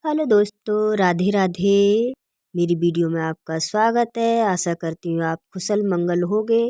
Hello दोस्तों, राधे राधे। मेरी video में आपका स्वागत है। आशा करती हूँ आप कुशल मंगल होगे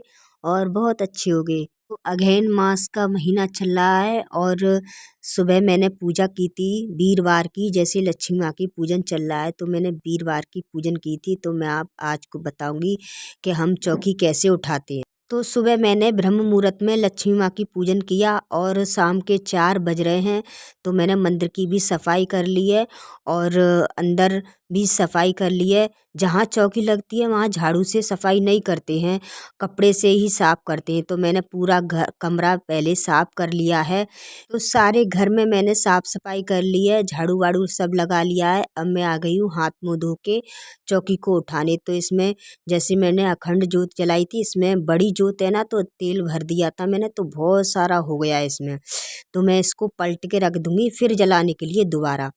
और बहुत अच्छे होगे। तो अगहन मास का महीना चल रहा है और सुबह मैंने पूजा की थी वीरवार की। जैसे लक्ष्मी माँ की पूजन चल रहा है तो मैंने वीरवार की पूजन की थी। तो मैं आप आज को बताऊंगी कि हम चौकी कैसे उठाते हैं। तो सुबह मैंने ब्रह्म मुहूर्त में लक्ष्मी माँ की पूजन किया और शाम के 4 बज रहे हैं तो मैंने मंदिर की भी सफाई कर ली है और अंदर भी सफाई कर ली है। जहाँ चौकी लगती है वहाँ झाड़ू से सफाई नहीं करते हैं, कपड़े से ही साफ करते हैं। तो मैंने पूरा घर कमरा पहले साफ कर लिया है। तो सारे घर में मैंने साफ सफाई कर ली है, झाड़ू वाड़ू सब लगा लिया है। अब मैं आ गई हूँ हाथ मुँह धो के चौकी को उठाने। तो इसमें जैसे मैंने अखंड जोत जलाई थी, इसमें बड़ी जोत है ना, तो तेल भर दिया था मैंने, तो बहुत सारा हो गया है इसमें। तो मैं इसको पलट के रख दूंगी फिर जलाने के लिए दोबारा।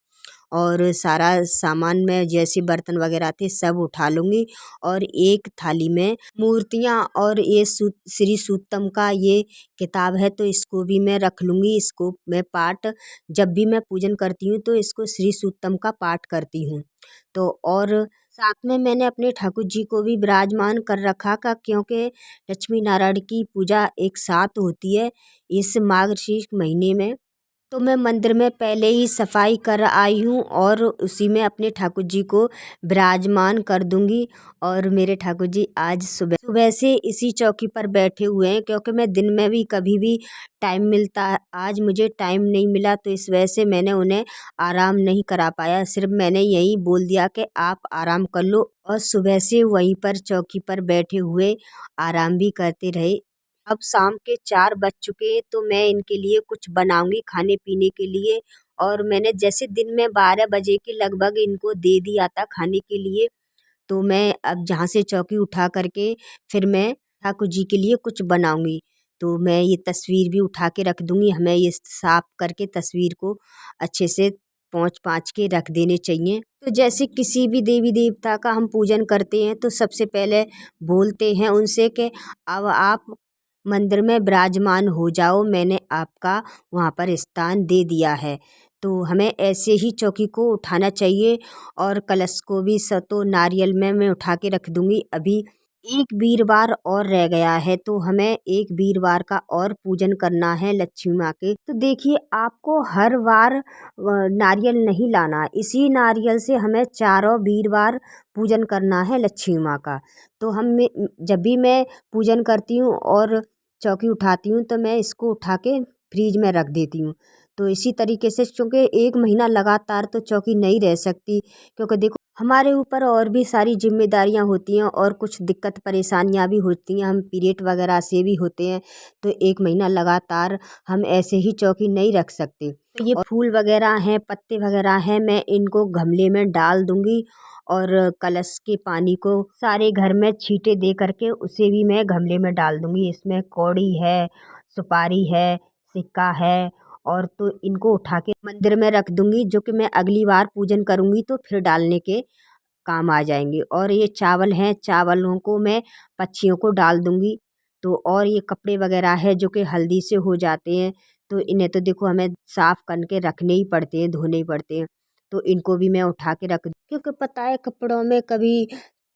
और सारा सामान में जैसे बर्तन वगैरह थे सब उठा लूँगी और एक थाली में मूर्तियाँ और ये श्री सूक्तम का ये किताब है तो इसको भी मैं रख लूँगी। इसको मैं पाठ जब भी मैं पूजन करती हूँ तो इसको श्री सूक्तम का पाठ करती हूँ। तो और साथ में मैंने अपने ठाकुर जी को भी विराजमान कर रखा का, क्योंकि लक्ष्मी नारायण की पूजा एक साथ होती है इस मार्गशीर्ष महीने में। तो मैं मंदिर में पहले ही सफाई कर आई हूँ और उसी में अपने ठाकुर जी को विराजमान कर दूंगी। और मेरे ठाकुर जी आज सुबह सुबह से इसी चौकी पर बैठे हुए हैं, क्योंकि मैं दिन में भी कभी भी टाइम मिलता है, आज मुझे टाइम नहीं मिला तो इस वजह से मैंने उन्हें आराम नहीं करा पाया। सिर्फ मैंने यही बोल दिया कि आप आराम कर लो और सुबह से वहीं पर चौकी पर बैठे हुए आराम भी करते रहे। अब शाम के 4 बज चुके हैं तो मैं इनके लिए कुछ बनाऊंगी खाने पीने के लिए। और मैंने जैसे दिन में 12 बजे के लगभग इनको दे दिया था खाने के लिए। तो मैं अब जहाँ से चौकी उठा करके फिर मैं ठाकुर जी के लिए कुछ बनाऊंगी। तो मैं ये तस्वीर भी उठा के रख दूंगी। हमें ये साफ करके तस्वीर को अच्छे से पोंछ पाँच के रख देने चाहिए। तो जैसे किसी भी देवी देवता का हम पूजन करते हैं तो सबसे पहले बोलते हैं उनसे कि अब आप मंदिर में विराजमान हो जाओ, मैंने आपका वहाँ पर स्थान दे दिया है। तो हमें ऐसे ही चौकी को उठाना चाहिए। और कलश को भी सतो नारियल में मैं उठा के रख दूंगी। अभी एक वीरवार और रह गया है तो हमें एक वीरवार का और पूजन करना है लक्ष्मी माँ के। तो देखिए, आपको हर बार नारियल नहीं लाना, इसी नारियल से हमें चारों वीरवार पूजन करना है लक्ष्मी माँ का। तो जब भी मैं पूजन करती हूँ और चौकी उठाती हूँ तो मैं इसको उठा के फ्रिज में रख देती हूँ। तो इसी तरीके से, क्योंकि एक महीना लगातार तो चौकी नहीं रह सकती, क्योंकि देखो हमारे ऊपर और भी सारी जिम्मेदारियां होती हैं और कुछ दिक्कत परेशानियां भी होती हैं, हम पीरियड वगैरह से भी होते हैं। तो एक महीना लगातार हम ऐसे ही चौकी नहीं रख सकते। तो ये फूल वगैरह हैं, पत्ते वगैरह हैं, मैं इनको गमले में डाल दूंगी और कलश के पानी को सारे घर में छींटे दे करके उसे भी मैं गमले में डाल दूंगी। इसमें कौड़ी है, सुपारी है, सिक्का है, और तो इनको उठा के मंदिर में रख दूंगी, जो कि मैं अगली बार पूजन करूंगी तो फिर डालने के काम आ जाएंगे। और ये चावल हैं, चावलों को मैं पक्षियों को डाल दूंगी। तो और ये कपड़े वगैरह है जो कि हल्दी से हो जाते हैं, तो इन्हें तो देखो हमें साफ करके रखने ही पड़ते हैं, धोने ही पड़ते हैं। तो इनको भी मैं उठा के रख, क्योंकि पता है कपड़ों में कभी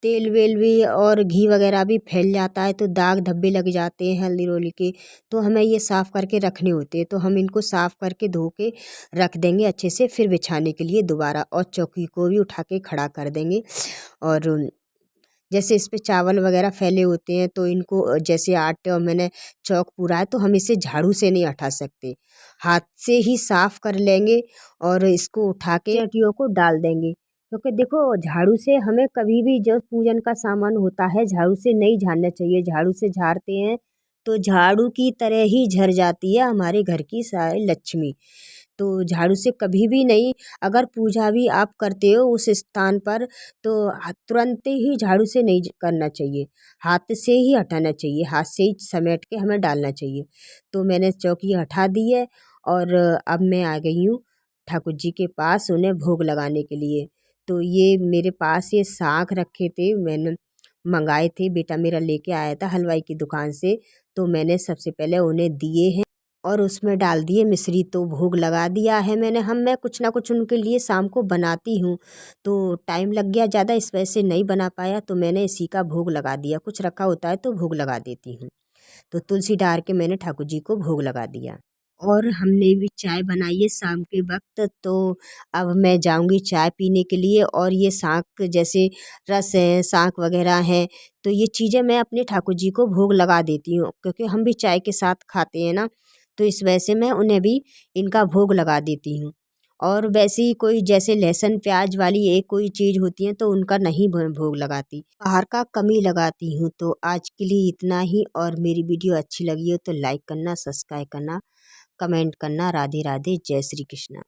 तेल वेल भी और घी वगैरह भी फैल जाता है तो दाग धब्बे लग जाते हैं हल्दी रोली के। तो हमें ये साफ़ करके रखने होते हैं, तो हम इनको साफ़ करके धो के रख देंगे अच्छे से, फिर बिछाने के लिए दोबारा। और चौकी को भी उठा के खड़ा कर देंगे। और जैसे इस पे चावल वगैरह फैले होते हैं तो इनको जैसे आटे और मैंने चौक पूरा है तो हम इसे झाड़ू से नहीं हटा सकते, हाथ से ही साफ कर लेंगे और इसको उठा के चटियों को डाल देंगे। क्योंकि देखो झाड़ू से हमें कभी भी जो पूजन का सामान होता है झाड़ू से नहीं झाड़ना चाहिए। झाड़ू से झाड़ते हैं तो झाड़ू की तरह ही झड़ जाती है हमारे घर की सारी लक्ष्मी। तो झाड़ू से कभी भी नहीं, अगर पूजा भी आप करते हो उस स्थान पर तो तुरंत ही झाड़ू से नहीं करना चाहिए, हाथ से ही हटाना चाहिए, हाथ से ही समेट के हमें डालना चाहिए। तो मैंने चौकी हटा दी है और अब मैं आ गई हूँ ठाकुर जी के पास उन्हें भोग लगाने के लिए। तो ये मेरे पास ये साग रखे थे, मैंने मंगाए थे, बेटा मेरा लेके आया था हलवाई की दुकान से। तो मैंने सबसे पहले उन्हें दिए हैं और उसमें डाल दिए मिश्री, तो भोग लगा दिया है मैंने। मैं कुछ ना कुछ उनके लिए शाम को बनाती हूँ, तो टाइम लग गया ज़्यादा, इस वजह से नहीं बना पाया, तो मैंने इसी का भोग लगा दिया। कुछ रखा होता है तो भोग लगा देती हूँ। तो तुलसी डाल के मैंने ठाकुर जी को भोग लगा दिया। और हमने भी चाय बनाई है शाम के वक्त, तो अब मैं जाऊंगी चाय पीने के लिए। और ये शाक जैसे रस है, शाक वगैरह है, तो ये चीज़ें मैं अपने ठाकुर जी को भोग लगा देती हूँ, क्योंकि हम भी चाय के साथ खाते हैं ना, तो इस वजह से मैं उन्हें भी इनका भोग लगा देती हूँ। और वैसे ही कोई जैसे लहसुन प्याज वाली एक कोई चीज़ होती है तो उनका नहीं भोग लगाती, बाहर का कम ही लगाती हूँ। तो आज के लिए इतना ही। और मेरी वीडियो अच्छी लगी हो तो लाइक करना, सब्सक्राइब करना, कमेंट करना। राधे राधे, जय श्री कृष्ण।